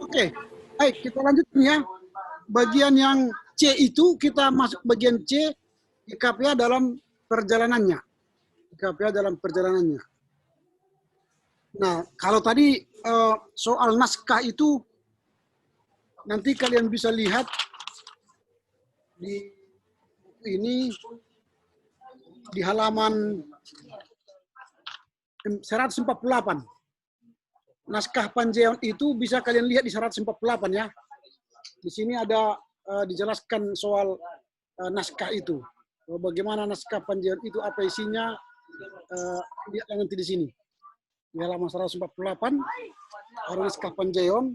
Oke, baik kita lanjut ya. Bagian yang C itu kita masuk bagian C, GKPA dalam perjalanannya. GKPA dalam perjalanannya. Nah, kalau tadi soal naskah itu nanti kalian bisa lihat di ini di halaman 148. Naskah Panjeon itu bisa kalian lihat di 148 ya. Di sini ada dijelaskan soal naskah itu. Bagaimana naskah Panjeon itu, apa isinya, lihat nanti di sini. Di halaman 148 ada naskah Panjeon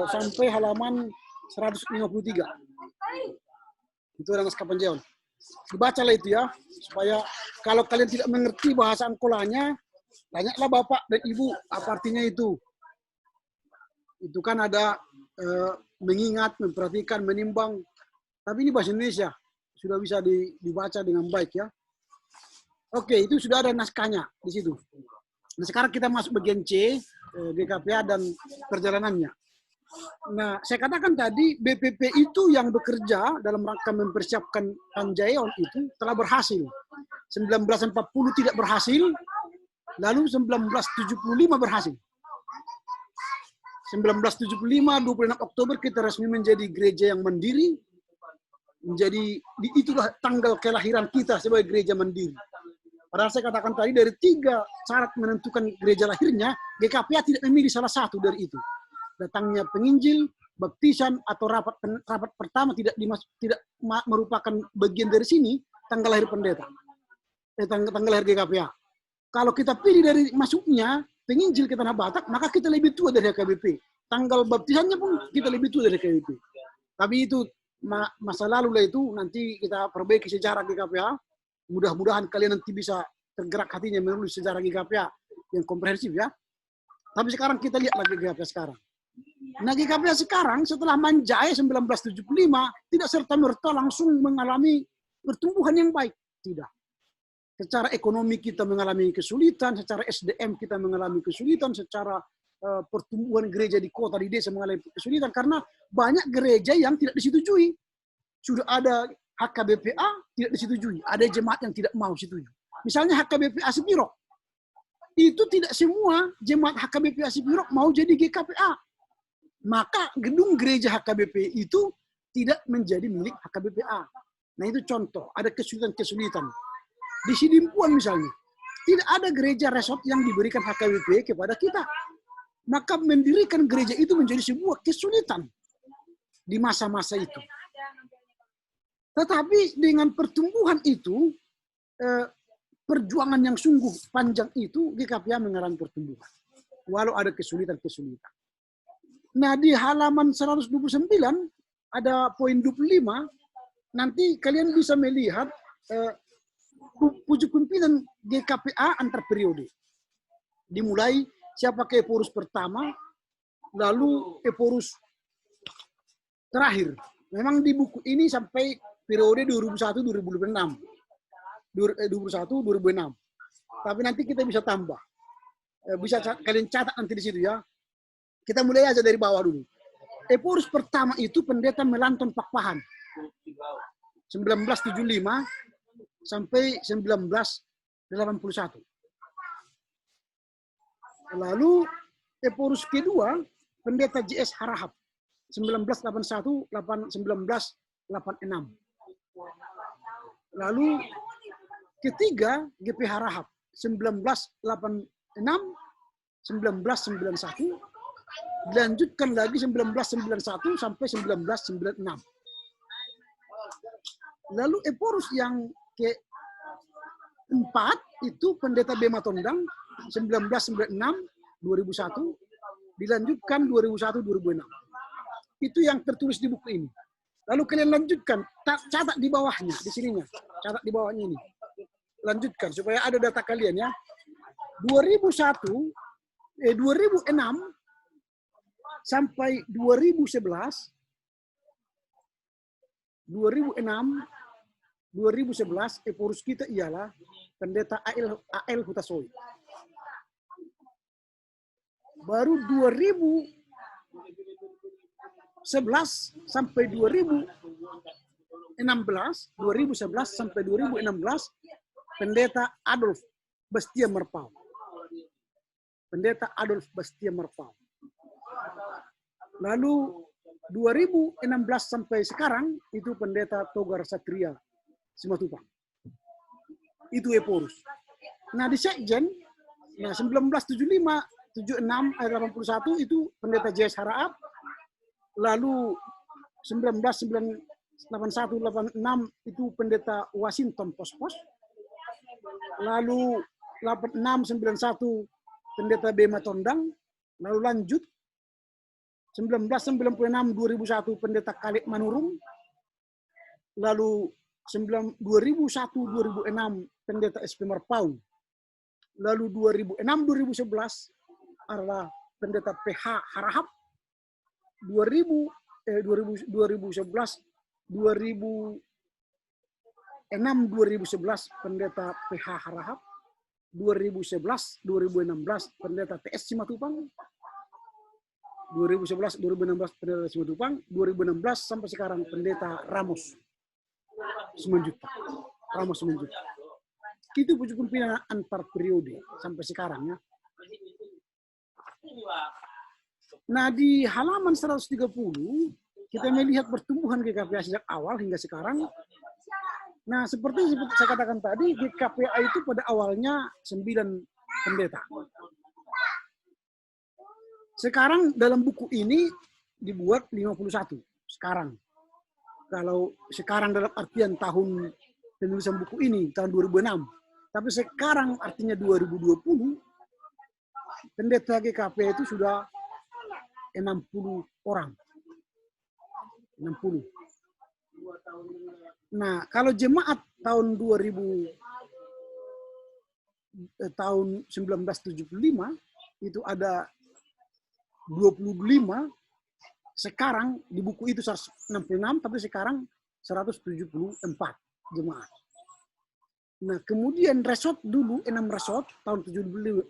sampai halaman 153. Itu ada naskah Panjeon. Dibacalah itu ya, supaya kalau kalian tidak mengerti bahasa Angkolanya, tanyalah Bapak dan Ibu apa artinya itu. Itu kan ada mengingat, memperhatikan, menimbang. Tapi ini bahasa Indonesia, sudah bisa dibaca dengan baik ya. Oke, itu sudah ada naskahnya di situ. Nah, sekarang kita masuk bagian C, GKPA dan perjalanannya. Nah, saya katakan tadi BPP itu yang bekerja dalam rangka mempersiapkan Panjeon itu telah berhasil. 1940 tidak berhasil, lalu 1975 berhasil. 1975, 26 Oktober kita resmi menjadi gereja yang mandiri. Itulah tanggal kelahiran kita sebagai gereja mandiri. Padahal saya katakan tadi dari 3 syarat menentukan gereja lahirnya, GKPA tidak memilih salah satu dari itu. Datangnya penginjil, baptisan, atau rapat pertama tidak merupakan bagian dari sini, tanggal lahir pendeta. Tanggal lahir GKPA. Kalau kita pilih dari masuknya penginjil ke Tanah Batak, maka kita lebih tua dari HKBP. Tanggal baptisannya pun kita lebih tua dari HKBP. Tapi itu masa lalu lah, itu nanti kita perbaiki sejarah GKPA. Mudah-mudahan kalian nanti bisa tergerak hatinya menulis sejarah GKPA yang komprehensif ya. Tapi sekarang kita lihat lagi GKPA sekarang. Nah, GKPA sekarang setelah Manjai 1975 tidak serta-merta langsung mengalami pertumbuhan yang baik. Tidak. Secara ekonomi kita mengalami kesulitan, secara SDM kita mengalami kesulitan, secara pertumbuhan gereja di kota, di desa mengalami kesulitan, karena banyak gereja yang tidak disetujui. Sudah ada HKBPA tidak disetujui, ada jemaat yang tidak mau setuju. Misalnya HKBPA Sepirok, itu tidak semua jemaat HKBPA Sepirok mau jadi GKPA. Maka gedung gereja HKBP itu tidak menjadi milik HKBPA. Nah, itu contoh, ada kesulitan-kesulitan. Di Sidimpuan misalnya, tidak ada gereja resort yang diberikan HKBP kepada kita. Maka mendirikan gereja itu menjadi sebuah kesulitan di masa-masa itu. Tetapi dengan pertumbuhan itu, perjuangan yang sungguh panjang itu, GKPA mengalami pertumbuhan. Walau ada kesulitan-kesulitan. Nah, di halaman 129 ada poin 25, nanti kalian bisa melihat pucuk pimpinan GKPA antar periode. Dimulai siapa ke Eporus pertama, lalu Eporus terakhir. Memang di buku ini sampai periode 2001-2006. 2001-2006. Tapi nanti kita bisa tambah. Bisa kalian catat nanti di situ ya. Kita mulai aja dari bawah dulu. Eporus pertama itu pendeta Melanton Pakpahan. 1975 sampai 1981. Lalu Eporus kedua pendeta JS Harahap. 1981-1986. Lalu ketiga GP Harahap. 1986-1991. Dilanjutkan lagi 1991 sampai 1996. Lalu Eporus yang keempat itu pendeta Bema Tondang 1996-2001, dilanjutkan 2001-2006. Itu yang tertulis di buku ini. Lalu kalian lanjutkan, catat di bawahnya, di sininya, catat di bawahnya ini. Lanjutkan supaya ada data kalian ya. 2006 sampai 2011, 2011 Eporus kita ialah pendeta AL Hutasoi. Baru 2000 sampai 2011 sampai 2016 Pendeta Adolf Bastia Merpau. Pendeta Adolf Bastia Merpau. Lalu 2016 sampai sekarang itu Pendeta Togar Satria Simatupang. Itu Eporus. Nah di Sekjen, nah 1975, 76, ayat 81 itu Pendeta J.S. Haraap. Lalu 1981, 86 itu Pendeta Washington Pospos. Lalu 86, 91 Pendeta Bema Tondang, lalu lanjut 1996 2001 Pendeta Khalid Manurung, lalu 2001 2006 Pendeta SP Merpau, lalu 2006 2011 adalah Pendeta PH Harahap, 2011 Pendeta PH Harahap, 2011 2016 Pendeta TS Simatupang, 2011 2016 Pendeta Simatupang, 2016 sampai sekarang Pendeta Ramos Simanjuntak. Ramos Simanjuntak. Itu pucuk pimpinan antar periode sampai sekarang ya. Nah di halaman 130 kita melihat pertumbuhan GKPA sejak awal hingga sekarang. Nah seperti saya katakan tadi, GKPA itu pada awalnya 9 pendeta. Sekarang dalam buku ini dibuat 51 sekarang. Kalau sekarang dalam artian tahun penulisan buku ini tahun 2006. Tapi sekarang artinya 2020 pendeta GKPA itu sudah 60 orang. 60. Nah, kalau jemaat tahun 1975 itu ada 25, sekarang di buku itu 166, tapi sekarang 174 jemaat. Nah, kemudian resort dulu 6 resort tahun 75,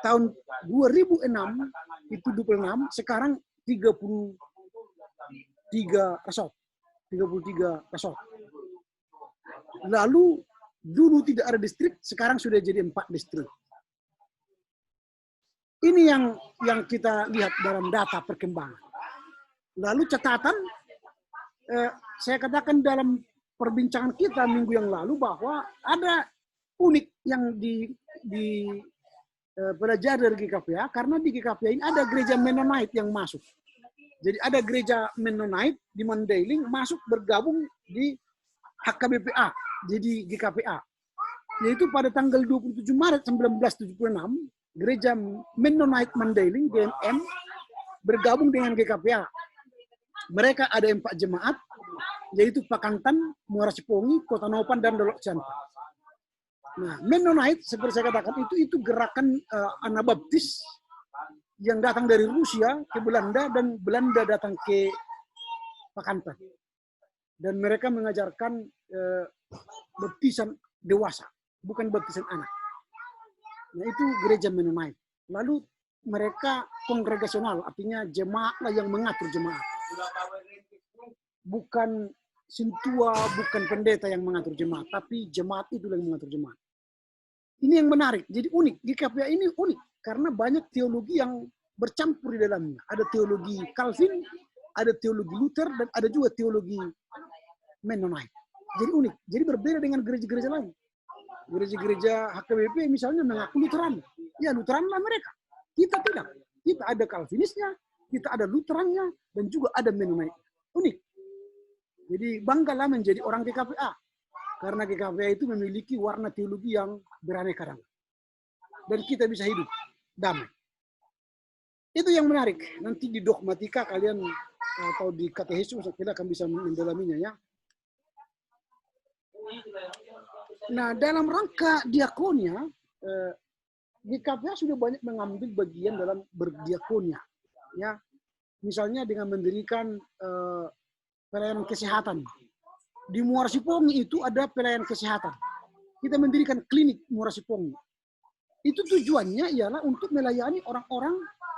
tahun 2006 itu 26, sekarang 33 resort. 33 resort. Lalu dulu tidak ada distrik, sekarang sudah jadi 4 distrik. Ini yang kita lihat dalam data perkembangan. Lalu catatan, saya katakan dalam perbincangan kita minggu yang lalu bahwa ada unik yang belajar dari GKPA, karena di GKPA ini ada gereja Mennonite yang masuk. Jadi ada gereja Mennonite di Mandailing masuk bergabung di HKBPA, jadi GKPA. Yaitu pada tanggal 27 Maret 1976, gereja Mennonite Mandailing, GMM, bergabung dengan GKPA. Mereka ada 4 jemaat, yaitu Pakantan, Muara Sipongi, Kota Nopan, dan Dolok Ciantan. Nah, Mennonite, seperti saya katakan, itu gerakan Anabaptis yang datang dari Rusia ke Belanda, dan Belanda datang ke Pakantan. Dan mereka mengajarkan baptisan dewasa, bukan baptisan anak. Nah, itu gereja Mennonite. Lalu mereka kongregasional, artinya jemaat lah yang mengatur jemaat. Bukan sintua, bukan pendeta yang mengatur jemaat, tapi jemaat itu yang mengatur jemaat. Ini yang menarik, jadi unik. GKPA ini unik, karena banyak teologi yang bercampur di dalamnya. Ada teologi Calvin, ada teologi Luther, dan ada juga teologi Mennonite. Jadi unik, jadi berbeda dengan gereja-gereja lain. Gereja-gereja HKBP misalnya mengaku Lutheran. Ya, Lutheran lah mereka. Kita tidak. Kita ada Calvinisnya, kita ada Lutherannya, dan juga ada Mennonite. Unik. Jadi banggalah menjadi orang GKPA. Karena GKPA itu memiliki warna teologi yang beraneka ragam. Dan kita bisa hidup damai. Itu yang menarik. Nanti di dogmatika kalian atau di katekismus kita akan bisa mendalaminya ya. Nah, dalam rangka diakonia, GKPA sudah banyak mengambil bagian dalam berdiakonia. Ya, misalnya dengan mendirikan pelayanan kesehatan. Di Muara Sipongi itu ada pelayanan kesehatan. Kita mendirikan klinik Muara Sipongi. Itu tujuannya ialah untuk melayani orang-orang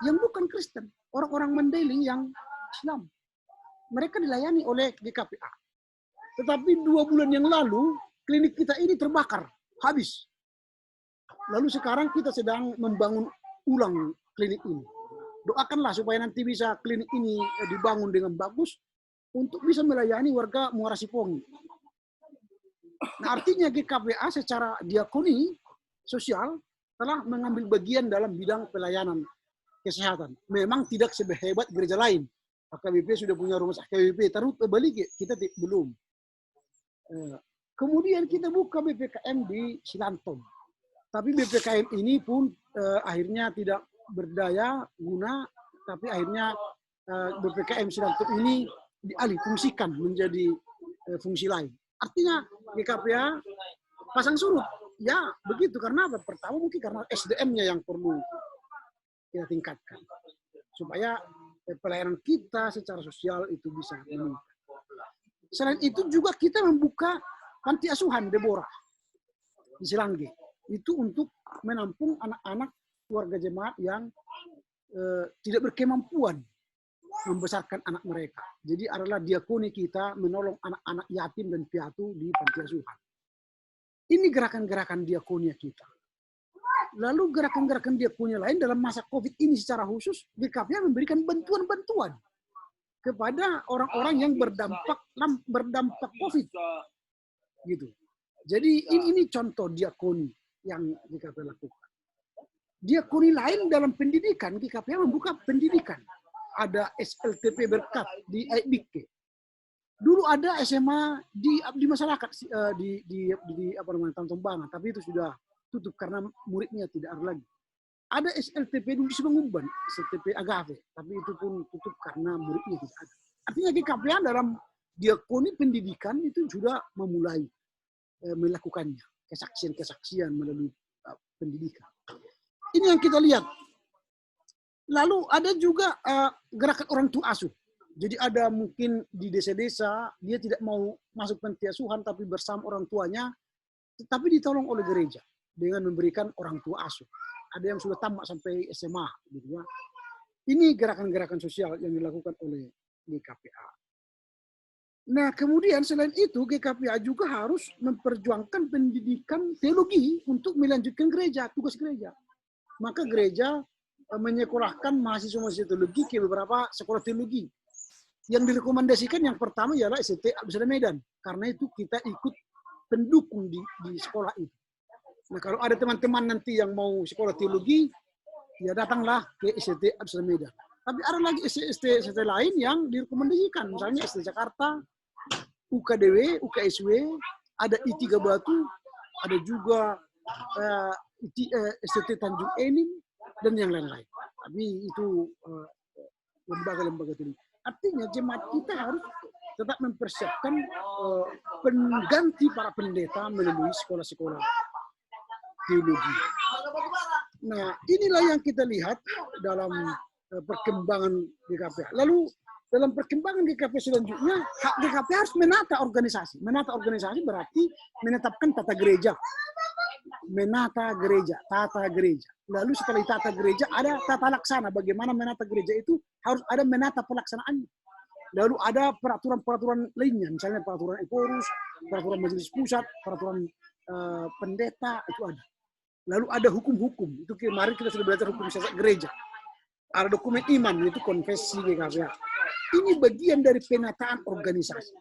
yang bukan Kristen, orang-orang Mandailing yang Islam. Mereka dilayani oleh GKPA. Tetapi 2 bulan yang lalu, klinik kita ini terbakar, habis. Lalu sekarang kita sedang membangun ulang klinik ini. Doakanlah supaya nanti bisa klinik ini dibangun dengan bagus untuk bisa melayani warga Muara Sipongi. Nah, artinya GKPA secara diakoni sosial telah mengambil bagian dalam bidang pelayanan kesehatan. Memang tidak sehebat gereja lain. AKBP sudah punya rumah sakit AKBP, terus balik kita belum. Kemudian kita buka BPKM di Silantong. Tapi BPKM ini pun akhirnya tidak berdaya guna, tapi akhirnya BPKM Silantong ini dialih fungsikan menjadi fungsi lain. Artinya GKPA pasang surut. Ya begitu, karena apa? Pertama mungkin karena SDM-nya yang perlu kita tingkatkan. Supaya pelayanan kita secara sosial itu bisa meningkat. Selain itu juga kita membuka panti asuhan Deborah di Silangge. Itu untuk menampung anak-anak warga jemaat yang tidak berkemampuan membesarkan anak mereka. Jadi adalah diakoni kita menolong anak-anak yatim dan piatu di panti asuhan. Ini gerakan-gerakan diakonia kita. Lalu gerakan-gerakan diakonia lain dalam masa COVID ini secara khusus, GKPA memberikan bantuan-bantuan kepada orang-orang yang berdampak COVID. Gitu. Jadi ini contoh diakoni yang GKPA lakukan. Diakoni lain dalam pendidikan, GKPA membuka pendidikan. Ada SLTP Berkat di Aibike. Dulu ada SMA di masyarakat di apa namanya Tanjung, tapi itu sudah tutup karena muridnya tidak ada lagi. Ada SLTP dulu di Sibangumban, SLTP Agave, tapi itu pun tutup karena muridnya tidak ada. Artinya GKPA dalam diakoni pendidikan itu sudah memulai melakukannya, kesaksian-kesaksian melalui pendidikan. Ini yang kita lihat. Lalu ada juga gerakan orang tua asuh. Jadi ada mungkin di desa-desa, dia tidak mau masuk panti asuhan, tapi bersama orang tuanya, tetapi ditolong oleh gereja dengan memberikan orang tua asuh. Ada yang sudah tamat sampai SMA. Gitu ya. Ini gerakan-gerakan sosial yang dilakukan oleh GKPA. Nah, kemudian selain itu, GKPA juga harus memperjuangkan pendidikan teologi untuk melanjutkan gereja, tugas gereja. Maka gereja menyekolahkan mahasiswa-mahasiswa teologi ke beberapa sekolah teologi. Yang direkomendasikan yang pertama ialah ST Abdul Medan. Karena itu kita ikut pendukung di sekolah itu. Nah, kalau ada teman-teman nanti yang mau sekolah teologi, ya datanglah ke ST Abdul Medan. Tapi ada lagi ST lain yang direkomendasikan. Misalnya ST Jakarta, UKDW, UKSW, ada I3 Batu, ada juga ST Tanjung Enim, dan yang lain-lain. Tapi itu lembaga-lembaga teologi. Artinya jemaat kita harus tetap mempersiapkan pengganti para pendeta melalui sekolah-sekolah teologi. Nah, inilah yang kita lihat dalam perkembangan GKPA. Lalu dalam perkembangan GKPA selanjutnya, GKPA harus menata organisasi. Menata organisasi berarti menetapkan tata gereja. Menata gereja, tata gereja. Lalu setelah tata gereja ada tata laksana. Bagaimana menata gereja itu harus ada menata pelaksanaannya. Lalu ada peraturan-peraturan lainnya, misalnya peraturan Ekorus, peraturan majelis pusat, peraturan pendeta, itu ada. Lalu ada hukum-hukum. Itu kemarin kita sudah belajar hukum siasat gereja. Ada dokumen iman, itu konfesi GKPA. Ini bagian dari penataan organisasi.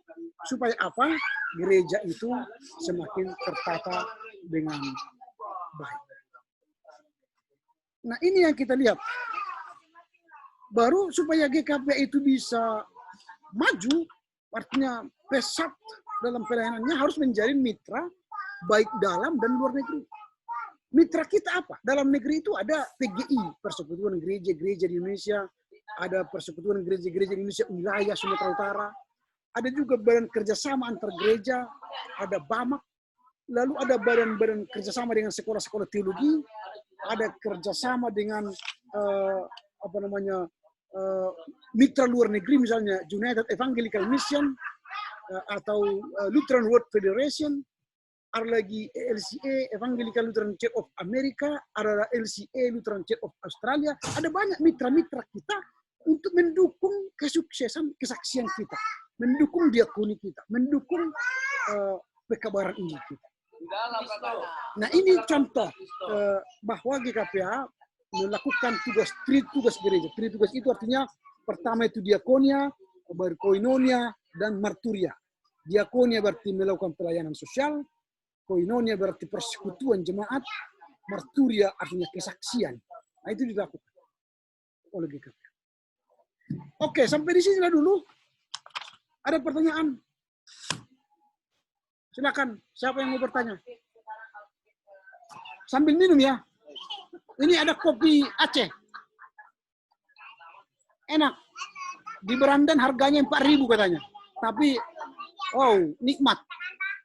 Supaya apa? Gereja itu semakin tertata dengan baik. Nah, ini yang kita lihat. Baru supaya GKPA itu bisa maju, artinya pesat dalam pelayanannya harus menjadi mitra baik dalam dan luar negeri. Mitra kita apa? Dalam negeri itu ada PGI, Persekutuan Gereja-Gereja di Indonesia, ada Persekutuan Gereja-Gereja di Indonesia wilayah Sumatera Utara, ada juga badan kerjasama antar gereja, ada BAMAK, lalu ada badan-badan kerjasama dengan sekolah-sekolah teologi, ada kerjasama dengan mitra luar negeri, misalnya United Evangelical Mission atau Lutheran World Federation. ada lagi LCA, Evangelical Lutheran Church of America, ada LCA, Lutheran Church of Australia. Ada banyak mitra-mitra kita untuk mendukung kesuksesan kesaksian kita, mendukung diakoni kita, mendukung pekabaran ini kita. Nah ini contoh bahwa GKPA melakukan tugas gereja. Tugas itu artinya pertama itu diakonia, baru koinonia, dan marturia. Diakonia berarti melakukan pelayanan sosial, koinonia berarti persekutuan jemaat, marturia artinya kesaksian. Nah itu dilakukan oleh GKPA. Oke, sampai di sini dulu. Ada pertanyaan? Silakan, siapa yang mau bertanya? Sambil minum ya. Ini ada kopi Aceh. Enak. Di Berandan harganya 4.000 katanya. Tapi, wow, nikmat.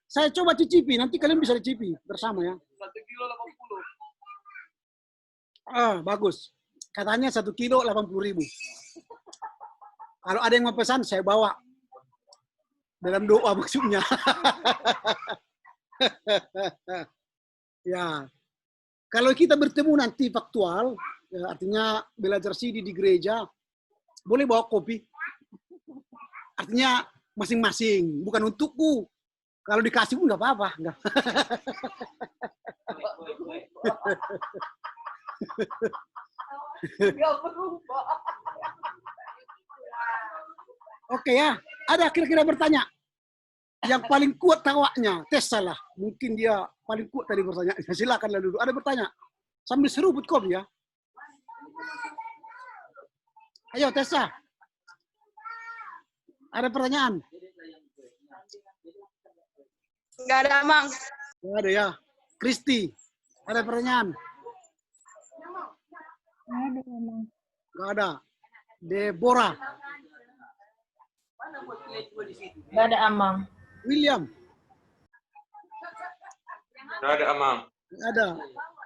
Saya coba cicipi, nanti kalian bisa cicipi bersama ya. 1 kilo 80. Ah, bagus. Katanya 1 kilo 80.000. Kalau ada yang mau pesan, saya bawa. Dalam doa maksudnya. Ya. Kalau kita bertemu nanti faktual, ya, artinya belajar CD di gereja, boleh bawa kopi. Artinya masing-masing, bukan untukku. Kalau dikasih pun nggak apa-apa. Oke ya, ada kira-kira bertanya. Yang paling kuat tawaknya, tes salah. Mungkin dia paling kuat tadi bertanya. Silakan dulu. Ada bertanya. Sambil seruput kopi ya. Ayo Tessa. Ada pertanyaan? Enggak ada, Mang. Nggak ada ya. Kristi, ada pertanyaan? Enggak ada, Mang. Nggak ada. Deborah. Gak ada Amang. William. Nggak ada, Amang. Nggak ada.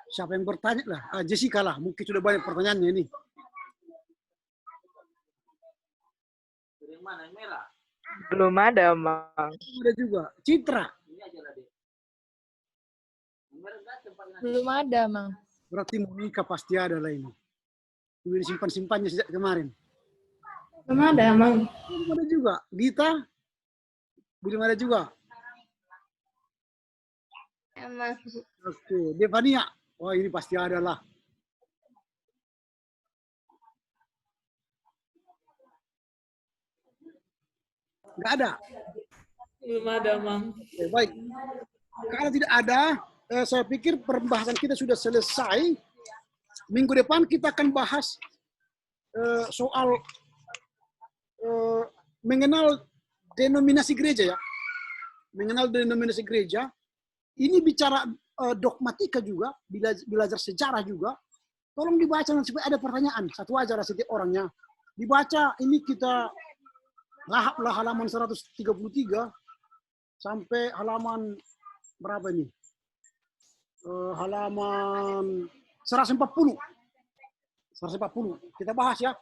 Siapa yang bertanya lah? Ah, Jessica lah. Mungkin sudah banyak pertanyaannya ini. Belum ada Amang. Ada juga. Citra. Belum ada Mang. Berarti Monica pasti ada lah ini. Udah disimpan-simpannya sejak kemarin. Belum ada Amang. Belum ada juga. Gita. Belum ada juga. Emang. Oke. Devania. Wah ini pasti ada lah. Nggak ada. Belum ada Mang. Oke, baik. Kalau tidak ada, saya pikir pembahasan kita sudah selesai. Minggu depan kita akan bahas soal mengenal denominasi gereja ya. Mengenal denominasi gereja. Ini bicara dogmatika juga, belajar sejarah juga. Tolong dibaca supaya ada pertanyaan. Satu aja lah setiap orangnya. Dibaca, ini kita lahaplah halaman 133 sampai halaman berapa ini? Halaman 140. 140. Kita bahas ya.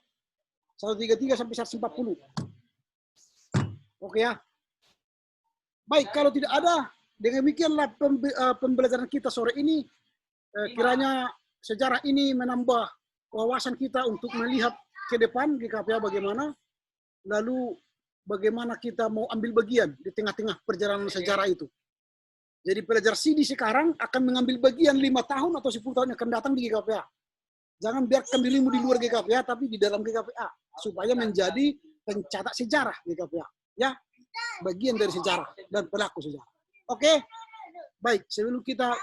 133 sampai 140. Oke ya. Baik, kalau tidak ada, dengan demikianlah pembelajaran kita sore ini. Kiranya sejarah ini menambah wawasan kita untuk melihat ke depan GKPA bagaimana. Lalu bagaimana kita mau ambil bagian di tengah-tengah perjalanan sejarah itu. Jadi pelajar CD sekarang akan mengambil bagian 5 tahun atau 10 tahun yang akan datang di GKPA. Jangan biarkan dirimu di luar GKPA, tapi di dalam GKPA. Supaya menjadi pencatat sejarah GKPA. Ya, bagian dari sejarah dan pelaku sejarah. Oke? Baik, sebelum kita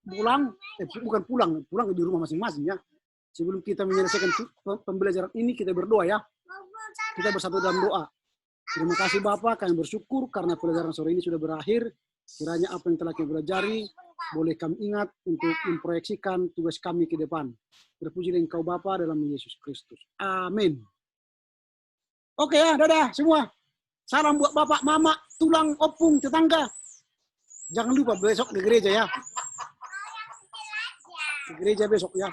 pulang, bukan pulang di rumah masing-masing ya. Sebelum kita menyelesaikan pembelajaran ini, kita berdoa ya. Kita bersatu dalam doa. Terima kasih Bapak, kami bersyukur karena pelajaran sore ini sudah berakhir. Kiranya apa yang telah kami pelajari, boleh kami ingat untuk memproyeksikan tugas kami ke depan. Terpujilah Engkau Bapa dalam Yesus Kristus. Amin. Oke ya, dadah semua. Salam buat Bapak, Mama, tulang, opung, tetangga. Jangan lupa besok ke gereja ya. Ke gereja besok ya.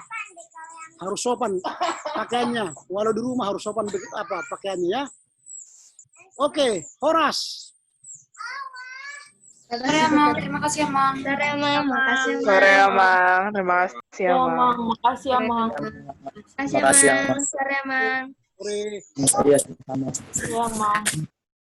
Harus sopan pakaiannya. Walau di rumah harus sopan pakaiannya ya. Oke, Horas. Sore ya, Mang. Terima kasih ya, Mang. Sore ya, Mang. Makasih ya, Mang. Sore ya, Mang. Terima kasih ya, Mang. Makasih ya, Mang. Makasih ya, Mang. Sore ya, Mang. Sore. Iya, sama. Ya, Mang.